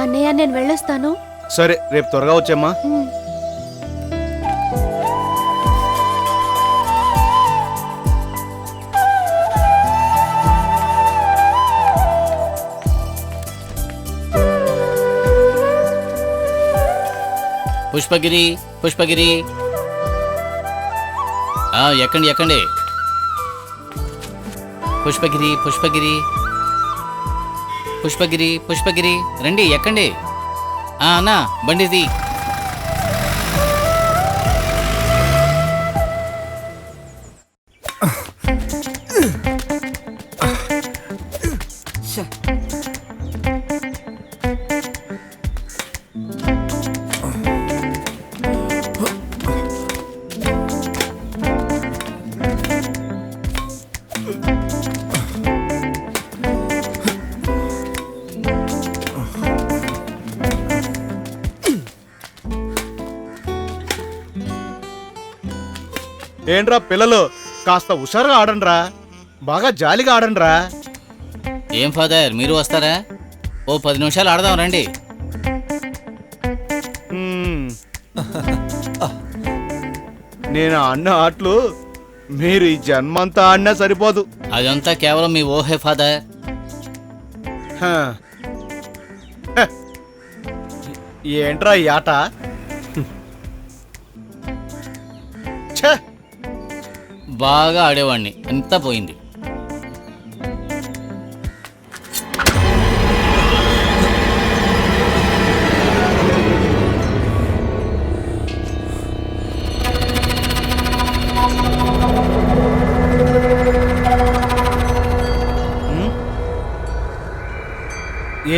అన్నయ్య నేను వెళ్ళొస్తాను. సరే, రేపు త్వరగా వచ్చేమ్మా. పుష్పగిరి, పుష్పగిరి, ఎక్కండి ఎక్కండి. పుష్పగిరి, పుష్పగిరి, పుష్పగిరి, పుష్పగిరి, రండి ఎక్కండి. అన్నా బండిది. ఏంట్రా పిల్లలు, కాస్త హుషారుగా ఆడండ్రా, బాగా జాలిగా ఆడండ్రా. ఏం ఫాదర్, మీరు వస్తారా? ఓ 10 నిమిషాలు ఆడదాం రండి. నేను ఆడిన ఆటలు మీరు ఈ జన్మంతా ఆడినా సరిపోదు. అదంతా కేవలం మీ ఓహే ఫాదర్. ఏంట్రా ఈ ఆట? బాగా ఆడేవాడిని, అంతా పోయింది.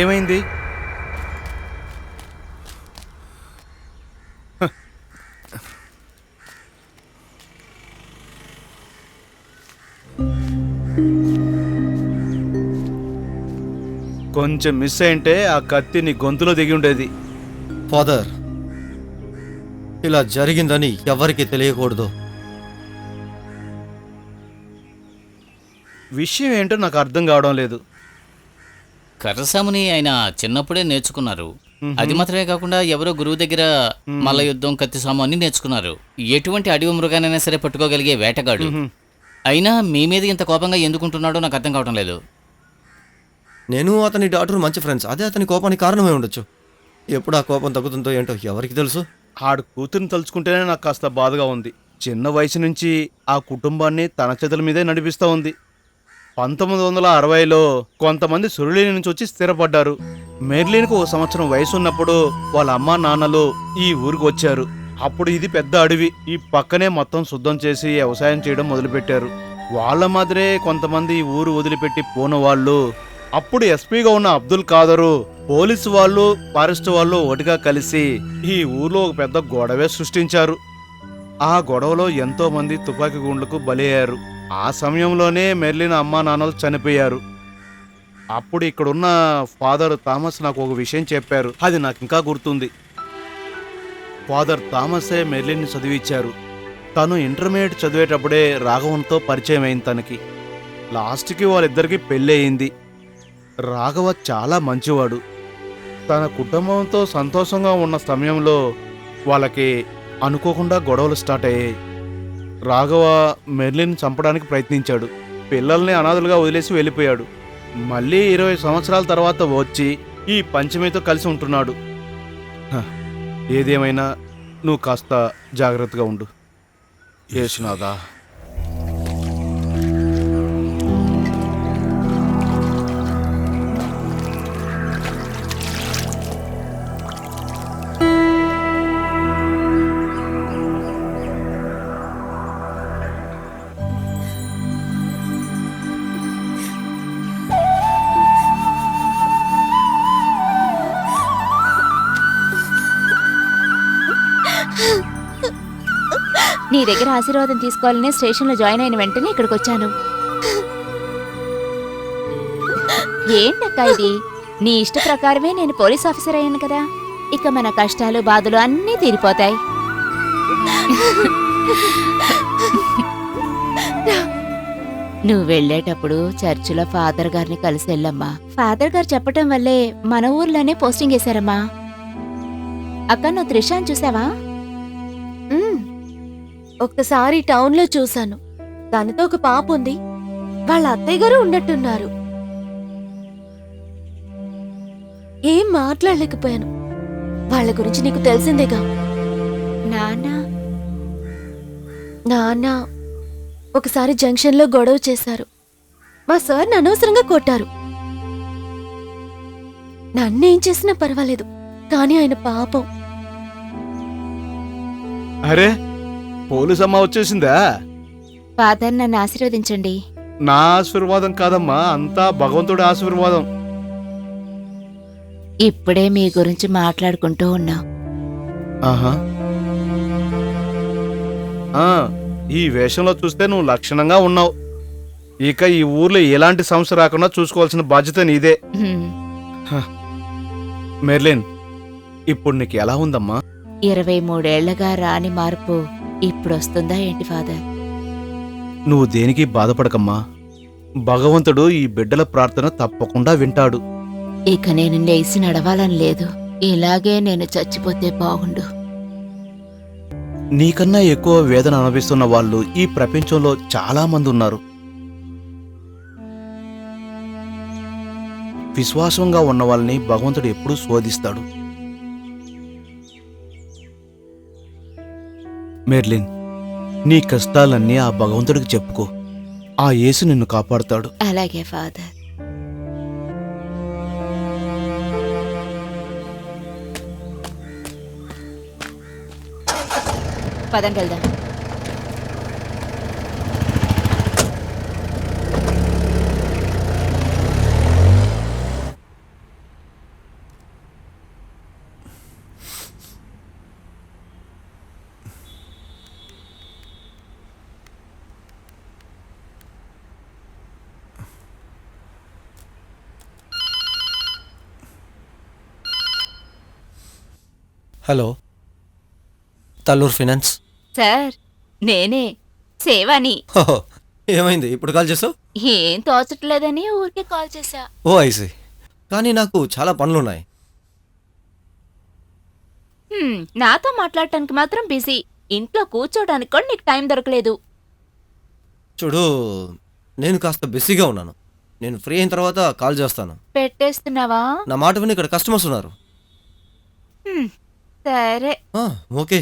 ఏమైంది? కొంచెం మిస్ అయింటే ఆ కత్తి నీ గొంతులో దిగి ఉండేది. ఫాదర్, ఇలా జరిగిందని ఎవరికి తెలియకూడదు. విషయం ఏంటో నాకు అర్థం కావడం లేదు. కర్రసాముని ఆయన చిన్నప్పుడే నేర్చుకున్నారు. అది మాత్రమే కాకుండా ఎవరో గురువు దగ్గర మల్ల యుద్ధం, కత్తి సాము అన్ని నేర్చుకున్నారు. ఎటువంటి అడవి మృగానైనా సరే పట్టుకోగలిగే వేటగాడు. అయినా మీ మీద ఇంత కోపంగా ఎందుకుంటున్నాడో నాకు అర్థం కావడం లేదు. నేను అతని డాక్టర్ మంచి ఫ్రెండ్స్. అదే అతని కోపానికి కారణమే ఉండొచ్చు. ఎప్పుడు ఆ కోపం తగ్గుతుందో ఏంటో ఎవరికి తెలుసు. ఆడు కూతురిని తలుచుకుంటేనే నాకు కాస్త బాధగా ఉంది. చిన్న వయసు నుంచి ఆ కుటుంబాన్ని తన చేతుల మీదే నడిపిస్తూ ఉంది. 1960లో కొంతమంది సురుళిని నుంచి వచ్చి స్థిరపడ్డారు. మెర్లిన్కు 1 సంవత్సరం వయసు ఉన్నప్పుడు వాళ్ళ అమ్మా నాన్నలు ఈ ఊరికి వచ్చారు. అప్పుడు ఇది పెద్ద అడవి. ఈ పక్కనే మొత్తం శుద్ధం చేసి వ్యవసాయం చేయడం మొదలుపెట్టారు. వాళ్ళ మాదిరే కొంతమంది ఈ ఊరు వదిలిపెట్టి పోన వాళ్ళు. అప్పుడు ఎస్పీగా ఉన్న అబ్దుల్ ఖాదరు, పోలీసు వాళ్ళు, ఫారెస్ట్ వాళ్ళు ఒకటిగా కలిసి ఈ ఊర్లో ఒక పెద్ద గొడవే సృష్టించారు. ఆ గొడవలో ఎంతో మంది తుపాకీ గుండ్లకు బలయ్యారు. ఆ సమయంలోనే మెర్లిన్ అమ్మా నాన్నలు చనిపోయారు. అప్పుడు ఇక్కడున్న ఫాదర్ థామస్ నాకు ఒక విషయం చెప్పారు. అది నాకు ఇంకా గుర్తుంది. ఫాదర్ థామసే మెర్లిన్ని చదివించారు. తను ఇంటర్మీడియట్ చదివేటప్పుడే రాఘవన్తో పరిచయం అయింది తనకి. లాస్ట్కి వాళ్ళిద్దరికి పెళ్ళి అయింది. రాఘవ చాలా మంచివాడు. తన కుటుంబంతో సంతోషంగా ఉన్న సమయంలో వాళ్ళకి అనుకోకుండా గొడవలు స్టార్ట్ అయ్యాయి. రాఘవ మెర్లిన్ చంపడానికి ప్రయత్నించాడు. పిల్లల్ని అనాథలుగా వదిలేసి వెళ్ళిపోయాడు. మళ్ళీ 20 సంవత్సరాల తర్వాత వచ్చి ఈ పంచమితో కలిసి ఉంటున్నాడు. ఏదేమైనా నువ్వు కాస్త జాగ్రత్తగా ఉండు. యేసునాథా. నీ దగ్గర ఆశీర్వాదం తీసుకోవాలనే స్టేషన్లో జాయిన్ అయిన వెంటనే ఇక్కడికి వచ్చాను. ఏంటక్క ఇది? నీ ఇష్ట ప్రకారమే నేను పోలీస్ ఆఫీసర్ అయ్యాను కదా. ఇక మన కష్టాలు బాధలు అన్నీ తీరిపోతాయి. నువ్వు వెళ్ళేటప్పుడు చర్చిలో ఫాదర్ గారిని కలిసి వెళ్ళమ్మా. ఫాదర్ గారు చెప్పటం వల్లే మన ఊర్లోనే పోస్టింగ్ వేశారమ్మా. అక్క, నువ్వు త్రిషాని చూసావా? ఒక్కసారి టౌన్లో చూశాను. తనతో ఒక పాప ఉంది. వాళ్ళ అత్తయ్య గారు ఉన్నట్టున్నారు. ఏం మాట్లాడలేకపోయాను. వాళ్ళ గురించి నీకు తెలిసిందేగా. నాన్న ఒకసారి జంక్షన్లో గొడవ చేశారు. మా సార్ అనవసరంగా కొట్టారు. నన్నేం చేసినా పర్వాలేదు, కానీ ఆయన పాపం. అరే, పోలీస్ అమ్మ వచ్చేసిందా? ఫాదర్, నన్ను ఆశీర్వదించండి. నా ఆశీర్వాదం కాదమ్మా, అంతా భగవంతుడి ఆశీర్వాదం. ఇప్పుడే మీ గురించి మాట్లాడుకుంటూ ఉన్నాం. ఆహా. ఆ, ఈ వేషంలో చూస్తే నువ్వు లక్షణంగా ఉన్నావు. ఇక ఈ ఊర్లో ఎలాంటి సమస్య రాకుండా చూసుకోవాల్సిన బాధ్యత నీదే. హ్మ్. మెర్లిన్, ఇప్పుడు నీకు ఎలా ఉందమ్మా? 23 ఏళ్లగా రాని మార్పు ఇప్పుడొస్తుందా ఏంటి ఫాదర్? నువ్వు దేనికి బాధపడకమ్మా. భగవంతుడు ఈ బిడ్డల ప్రార్థన తప్పకుండా వింటాడు. ఇక నేను లేచి నడవాలని లేదు. ఇలాగే నేను చచ్చిపోతే బాగుండు. నీకన్నా ఎక్కువ వేదన అనుభవిస్తున్న వాళ్ళు ఈ ప్రపంచంలో చాలా మంది ఉన్నారు. విశ్వాసంగా ఉన్న వాళ్ళని భగవంతుడు ఎప్పుడూ శోధిస్తాడు. మెర్లిన్, నీ కష్టాలన్నీ ఆ భగవంతుడికి చెప్పుకో. ఆ యేసు నిన్ను కాపాడుతాడు. అలాగే ఫాదర్. పదండి వెళ్దాం. Hello, Talluru finance. సార్, నేనే సేవాని. ఓహో, ఏమైంది ఇప్పుడు కాల్ చేసావు? ఏం తోచట్లేదని ఊరికే కాల్ చేశా. ఓ ఐసి. కానీ నాకు చాలా పనులున్నాయి. నాతో మాట్లాడటానికి మాత్రం బిజీ. ఇంట్లో కూర్చోడానికి కూడా నీకు టైం దొరకలేదు. చూడు, నేను కాస్త బిజీగా ఉన్నాను. నేను ఫ్రీ అయిన తర్వాత కాల్ చేస్తాను. పెట్టేస్తున్నావా? నా మాట విని ఇక్కడ కస్టమర్స్ ఉన్నారు. సరే. ఓకే.